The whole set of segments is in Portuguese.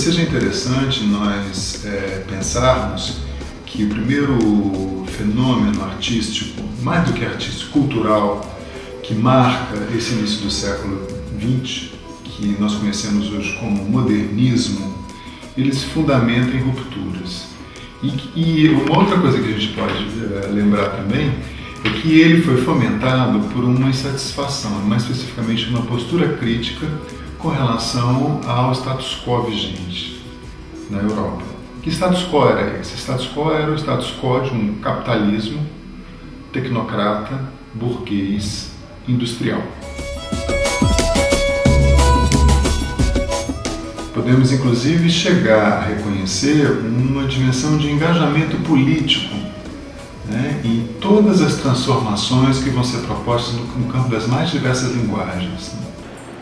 seja interessante nós pensarmos que o primeiro fenômeno artístico, mais do que artístico, cultural, que marca esse início do século XX, que nós conhecemos hoje como modernismo, ele se fundamenta em rupturas. E uma outra coisa que a gente pode lembrar também é que ele foi fomentado por uma insatisfação, mais especificamente uma postura crítica com relação ao status quo vigente na Europa. Que status quo era esse? Status quo era o status quo de um capitalismo tecnocrata, burguês, industrial. Podemos inclusive chegar a reconhecer uma dimensão de engajamento político, né, em todas as transformações que vão ser propostas no campo das mais diversas linguagens.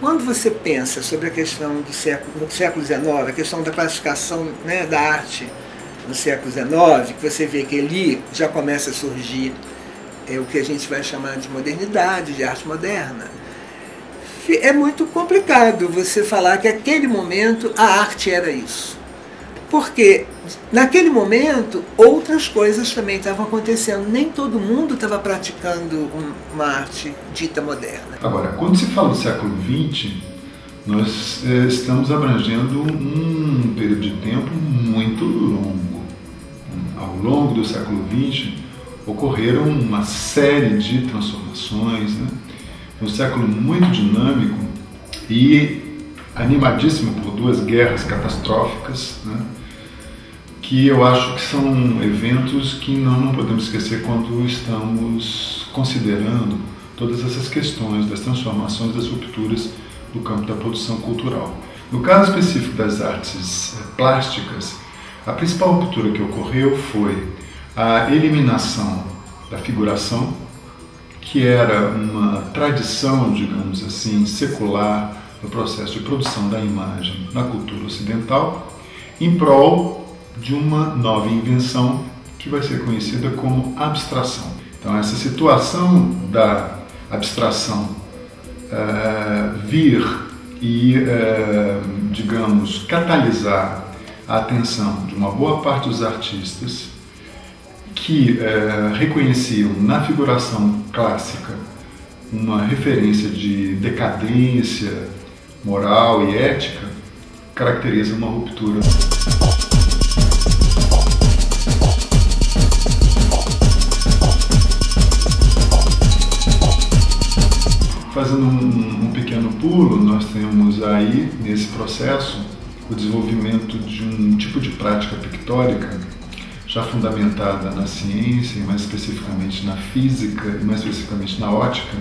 Quando você pensa sobre a questão do século XIX, a questão da classificação, né, da arte no século XIX, que você vê que ali já começa a surgir o que a gente vai chamar de modernidade, de arte moderna, é muito complicado você falar que naquele momento a arte era isso. Porque naquele momento outras coisas também estavam acontecendo. Nem todo mundo estava praticando uma arte dita moderna. Agora, quando se fala do século XX, nós estamos abrangendo um período de tempo muito longo. Ao longo do século XX ocorreram uma série de transformações, né? Um século muito dinâmico e animadíssimo por duas guerras catastróficas, né? Que eu acho que são eventos que não podemos esquecer quando estamos considerando todas essas questões das transformações, das rupturas do campo da produção cultural. No caso específico das artes plásticas, a principal ruptura que ocorreu foi a eliminação da figuração, que era uma tradição, digamos assim, secular no processo de produção da imagem na cultura ocidental, em prol de uma nova invenção que vai ser conhecida como abstração. Então, essa situação da abstração vir e, digamos, catalisar a atenção de uma boa parte dos artistas que reconheciam na figuração clássica uma referência de decadência moral e ética, caracteriza uma ruptura. Fazendo um pequeno pulo, nós temos aí, nesse processo, o desenvolvimento de um tipo de prática pictórica já fundamentada na ciência, e mais especificamente na física, e mais especificamente na ótica,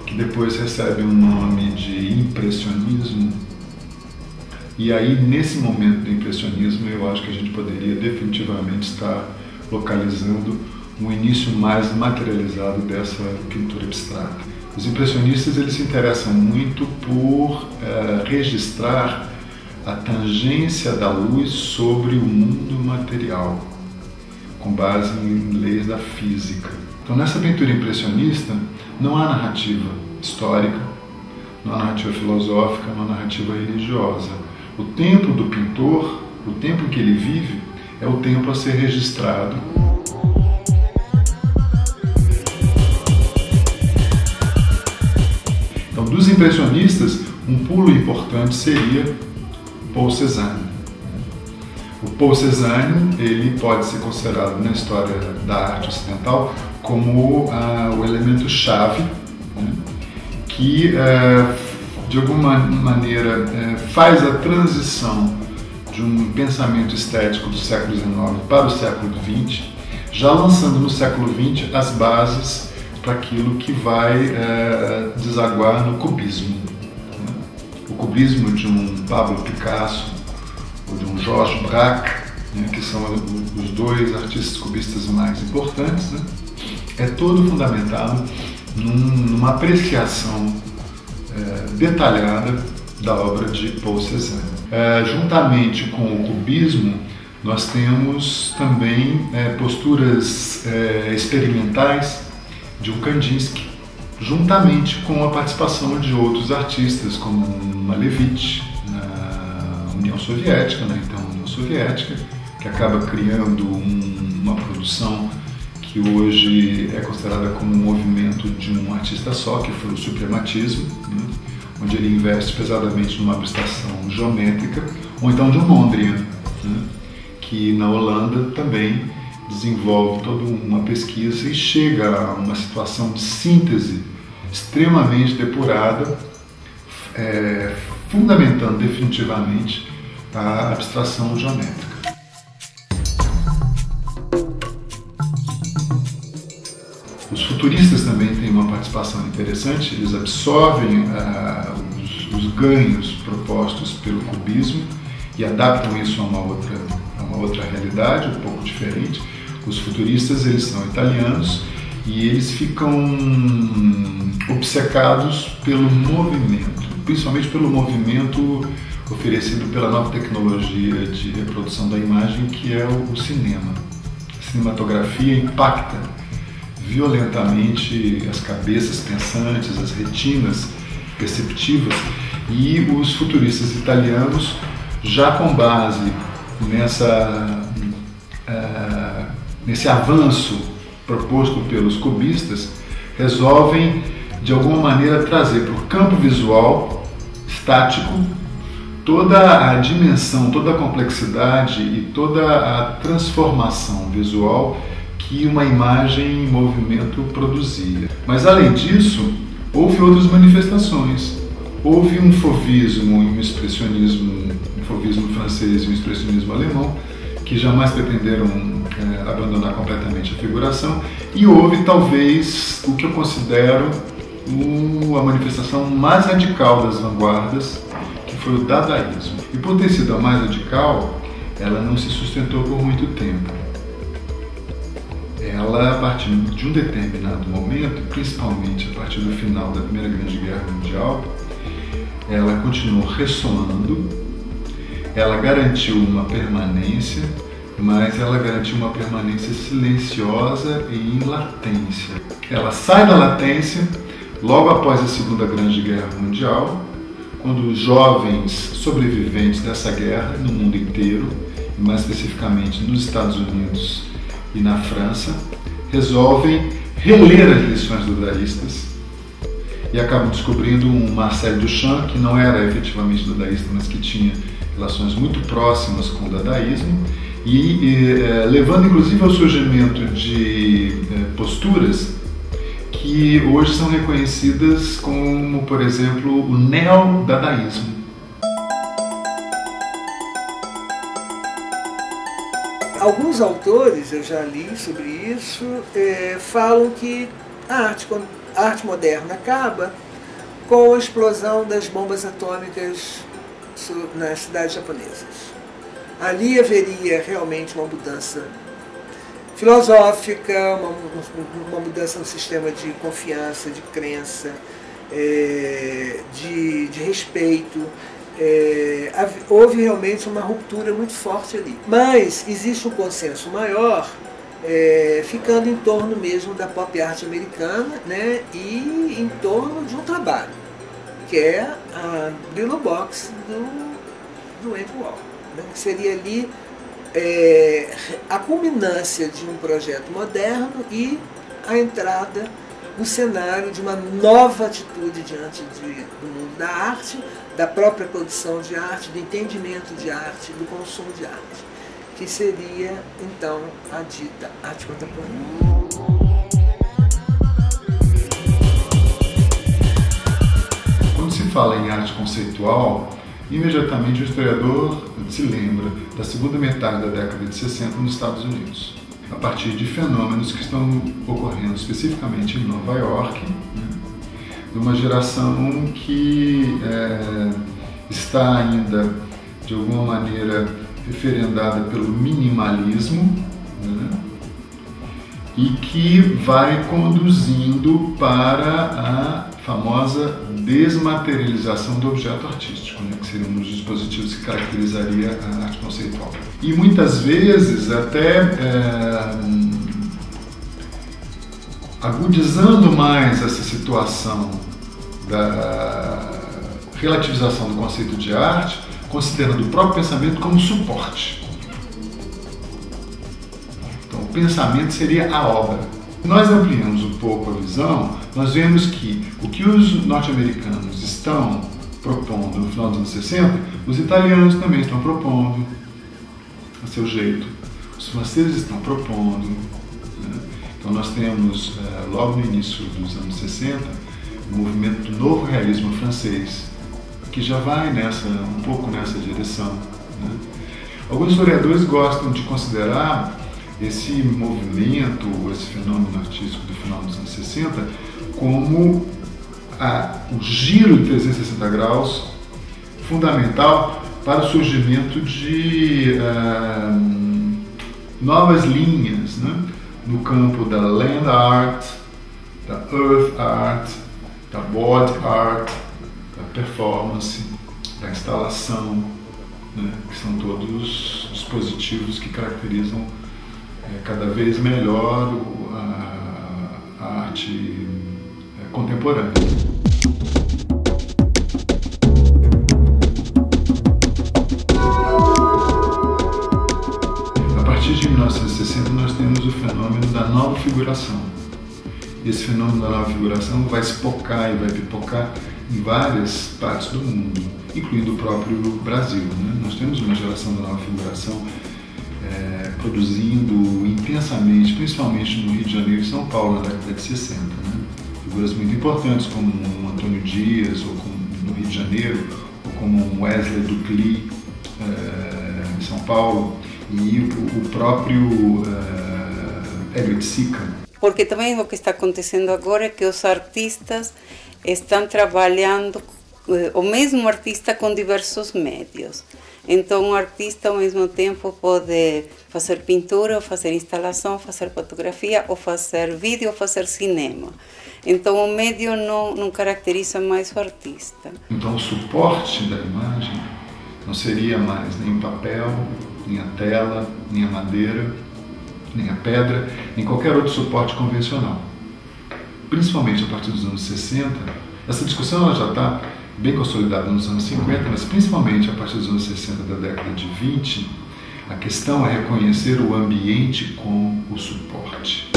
que depois recebe um nome de impressionismo. E aí, nesse momento do impressionismo, eu acho que a gente poderia definitivamente estar localizando um início mais materializado dessa pintura abstrata. Os impressionistas, eles se interessam muito por registrar a tangência da luz sobre o mundo material, com base em leis da física. Então, nessa pintura impressionista, não há narrativa histórica, não há narrativa filosófica, não há narrativa religiosa. O tempo do pintor, o tempo em que ele vive, é o tempo a ser registrado. Então, dos impressionistas, um pulo importante seria Paul Cézanne. O Paul Cézanne, ele pode ser considerado na história da arte ocidental como o elemento-chave, né, que de alguma maneira faz a transição de um pensamento estético do século XIX para o século XX, já lançando no século XX as bases para aquilo que vai desaguar no cubismo. Né? O cubismo de um Pablo Picasso ou de um Georges Braque, né, que são os dois artistas cubistas mais importantes, né, é todo fundamentado numa apreciação detalhada da obra de Paul Cézanne. Juntamente com o cubismo, nós temos também posturas experimentais de um Kandinsky, juntamente com a participação de outros artistas, como Malevich, União Soviética, né? Então União Soviética, que acaba criando uma produção que hoje é considerada como um movimento de um artista só, que foi o suprematismo, né? Onde ele investe pesadamente numa abstração geométrica, ou então de um Mondrian, né? Que na Holanda também desenvolve toda uma pesquisa e chega a uma situação de síntese extremamente depurada, fundamentando definitivamente a abstração geométrica. Os futuristas também têm uma participação interessante, eles absorvem os ganhos propostos pelo cubismo e adaptam isso a uma outra realidade, um pouco diferente. Os futuristas, eles são italianos e eles ficam obcecados pelo movimento, principalmente pelo movimento oferecido pela nova tecnologia de reprodução da imagem, que é o cinema. A cinematografia impacta violentamente as cabeças pensantes, as retinas perceptivas, e os futuristas italianos, já com base nesse avanço proposto pelos cubistas, resolvem de alguma maneira trazer para o campo visual estático toda a dimensão, toda a complexidade e toda a transformação visual que uma imagem em movimento produzia. Mas além disso, houve outras manifestações. Houve um fauvismo e um expressionismo, um fauvismo francês e um expressionismo alemão, que jamais pretenderam abandonar completamente a figuração, e houve talvez o que eu considero a manifestação mais radical das vanguardas, que foi o dadaísmo. E por ter sido a mais radical, ela não se sustentou por muito tempo. Ela, a partir de um determinado momento, principalmente a partir do final da Primeira Grande Guerra Mundial, ela continuou ressoando, ela garantiu uma permanência, mas ela garantiu uma permanência silenciosa e em latência. Ela sai da latência logo após a Segunda Grande Guerra Mundial, quando os jovens sobreviventes dessa guerra no mundo inteiro, e mais especificamente nos Estados Unidos e na França, resolvem reler as lições dadaístas e acabam descobrindo um Marcel Duchamp, que não era efetivamente dadaísta, mas que tinha relações muito próximas com o dadaísmo, e levando inclusive ao surgimento de posturas que hoje são reconhecidas como, por exemplo, o neo-dadaísmo. Alguns autores, eu já li sobre isso, falam que a arte moderna acaba com a explosão das bombas atômicas nas cidades japonesas. Ali haveria realmente uma mudança filosófica, uma mudança no sistema de confiança, de crença, de respeito. Houve realmente uma ruptura muito forte ali. Mas existe um consenso maior, ficando em torno mesmo da pop art americana, né, e em torno de um trabalho, que é a Brillo Box do Andy Warhol, né, que seria ali a culminância de um projeto moderno e a entrada no cenário de uma nova atitude diante do mundo da arte, da própria produção de arte, do entendimento de arte, do consumo de arte, que seria, então, a dita arte contemporânea. Quando se fala em arte conceitual, imediatamente o historiador se lembra da segunda metade da década de 60 nos Estados Unidos, a partir de fenômenos que estão ocorrendo especificamente em Nova York, né, de uma geração que está ainda, de alguma maneira, referendada pelo minimalismo, né, e que vai conduzindo para a famosa desmaterialização do objeto artístico, né, que seria um dos dispositivos que caracterizaria a arte conceitual. E muitas vezes até agudizando mais essa situação da relativização do conceito de arte, considerando o próprio pensamento como suporte. Então, o pensamento seria a obra. Se nós ampliamos um pouco a visão, nós vemos que o que os norte-americanos estão propondo no final dos anos 60, os italianos também estão propondo a seu jeito, os franceses estão propondo, né? Então nós temos, logo no início dos anos 60, o movimento do novo realismo francês, que já vai um pouco nessa direção, né? Alguns historiadores gostam de considerar esse movimento, esse fenômeno artístico do final dos anos 60, como o giro de 360 graus fundamental para o surgimento de novas linhas, né? No campo da land art, da earth art, da body art, da performance, da instalação, né? Que são todos dispositivos que caracterizam cada vez melhor a arte contemporânea. A partir de 1960 nós temos o fenômeno da nova figuração. Esse fenômeno da nova figuração vai espocar e vai pipocar em várias partes do mundo, incluindo o próprio Brasil, né? Nós temos uma geração da nova figuração produzindo intensamente, principalmente no Rio de Janeiro e São Paulo, na década de 60. Né? Figuras muito importantes como Antônio Dias, ou como, no Rio de Janeiro, ou como Wesley Ducly, em São Paulo, e o próprio Elliot Sica. Porque também o que está acontecendo agora é que os artistas estão trabalhando, o mesmo artista com diversos médios. Então, o artista, ao mesmo tempo, pode fazer pintura, ou fazer instalação, fazer fotografia, ou fazer vídeo, ou fazer cinema. Então, o médio não caracteriza mais o artista. Então, o suporte da imagem não seria mais nem o papel, nem a tela, nem a madeira, nem a pedra, nem qualquer outro suporte convencional. Principalmente a partir dos anos 60, essa discussão ela já está bem consolidada nos anos 50, mas principalmente a partir dos anos 60 da década de 20, a questão é reconhecer o ambiente como o suporte.